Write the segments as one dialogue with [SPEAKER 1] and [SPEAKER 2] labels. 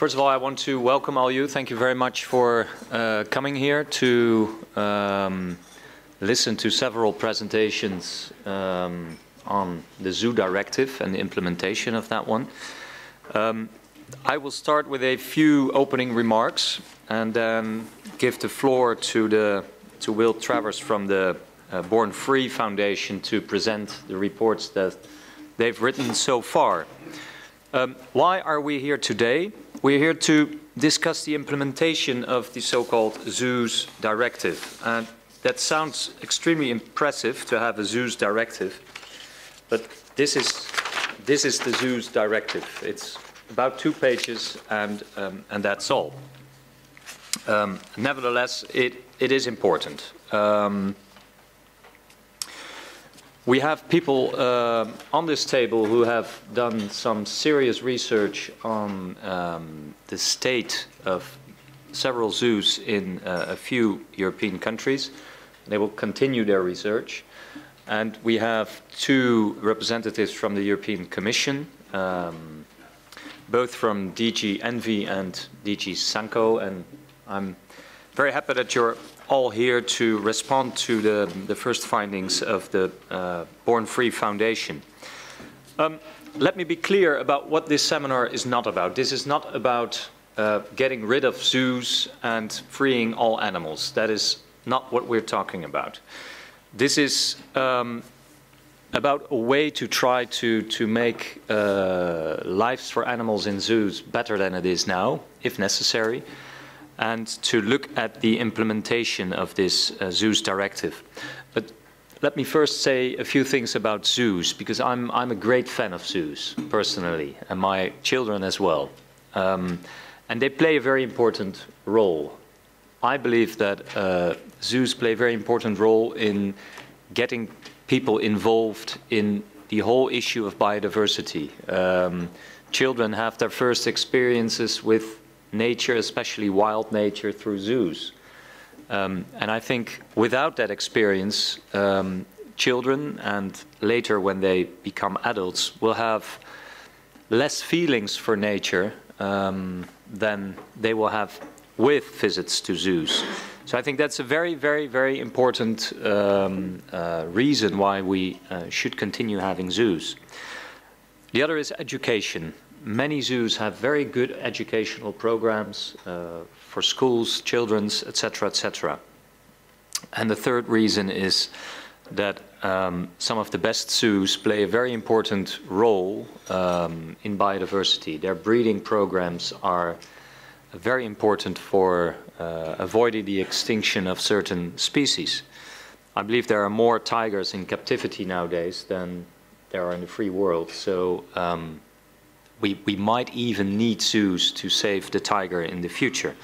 [SPEAKER 1] First of all, I want to welcome all you. Thank you very much for coming here to listen to several presentations on the zoo directive and the implementation of that one. I will start with a few opening remarks and then give the floor to Will Travers from the Born Free Foundation to present the reports that they've written so far. Why are we here today? We're here to discuss the implementation of the so-called zoos directive. And that sounds extremely impressive to have a zoos directive, but this is the zoos directive. It's about 2 pages and that's all. Nevertheless, it is important. We have people on this table who have done some serious research on the state of several zoos in a few European countries. They will continue their research. And we have 2 representatives from the European Commission, both from DG ENVI and DG Sanco. And I'm very happy that you're all here to respond to the first findings of the Born Free Foundation. Let me be clear about what this seminar is not about. This is not about getting rid of zoos and freeing all animals. That is not what we're talking about. This is about a way to try to make lives for animals in zoos better than it is now, if necessary, and to look at the implementation of this zoos directive. But let me first say a few things about zoos, because I'm a great fan of zoos, personally, and my children as well. And they play a very important role. I believe that zoos play a very important role in getting people involved in the whole issue of biodiversity. Children have their first experiences with nature, especially wild nature, through zoos. And I think without that experience, children and later when they become adults will have less feelings for nature than they will have with visits to zoos. So I think that's a very, very, very important reason why we should continue having zoos. The other is education. Many zoos have very good educational programs for schools, children's, etc., etc. And the third reason is that some of the best zoos play a very important role in biodiversity. Their breeding programs are very important for avoiding the extinction of certain species. I believe there are more tigers in captivity nowadays than there are in the free world. So we might even need zoos to save the tiger in the future.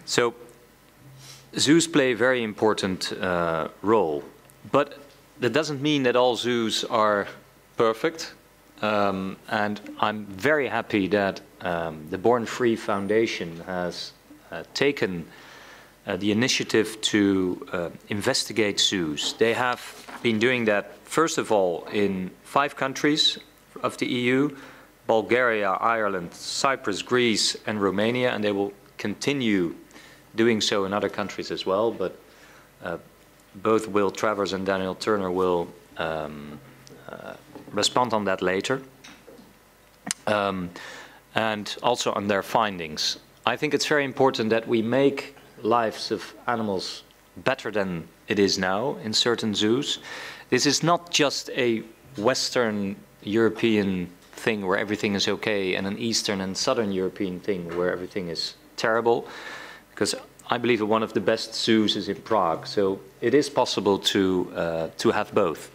[SPEAKER 1] So zoos play a very important role, but that doesn't mean that all zoos are perfect. And I'm very happy that the Born Free Foundation has taken the initiative to investigate zoos. They have been doing that, first of all, in 5 countries of the EU, Bulgaria, Ireland, Cyprus, Greece, and Romania, and they will continue doing so in other countries as well, but both Will Travers and Daniel Turner will respond on that later, and also on their findings. I think it's very important that we make lives of animals better than it is now in certain zoos. This is not just a Western European thing where everything is okay and an Eastern and Southern European thing where everything is terrible, because I believe that one of the best zoos is in Prague, so it is possible to have both.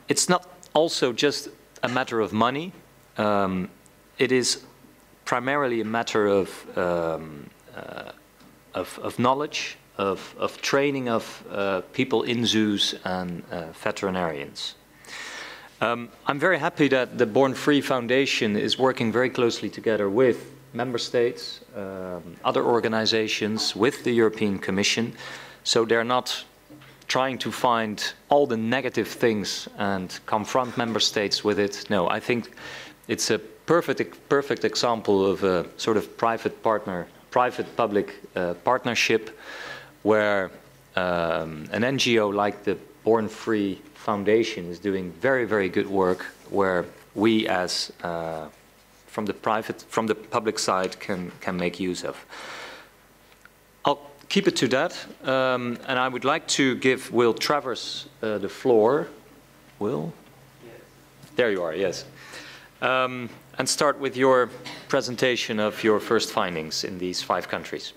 [SPEAKER 1] It's not also just a matter of money. It is primarily a matter of knowledge, of training of people in zoos and veterinarians. I'm very happy that the Born Free Foundation is working very closely together with member states, other organizations, with the European Commission, so they're not trying to find all the negative things and confront member states with it. No, I think it's a perfect example of a sort of private-public partnership where an NGO like the Born Free Foundation is doing very, very good work, where we as from the public side can make use of. I'll keep it to that, and I would like to give Will Travers the floor. Will? Yes. There you are, yes. And start with your presentation of your first findings in these 5 countries.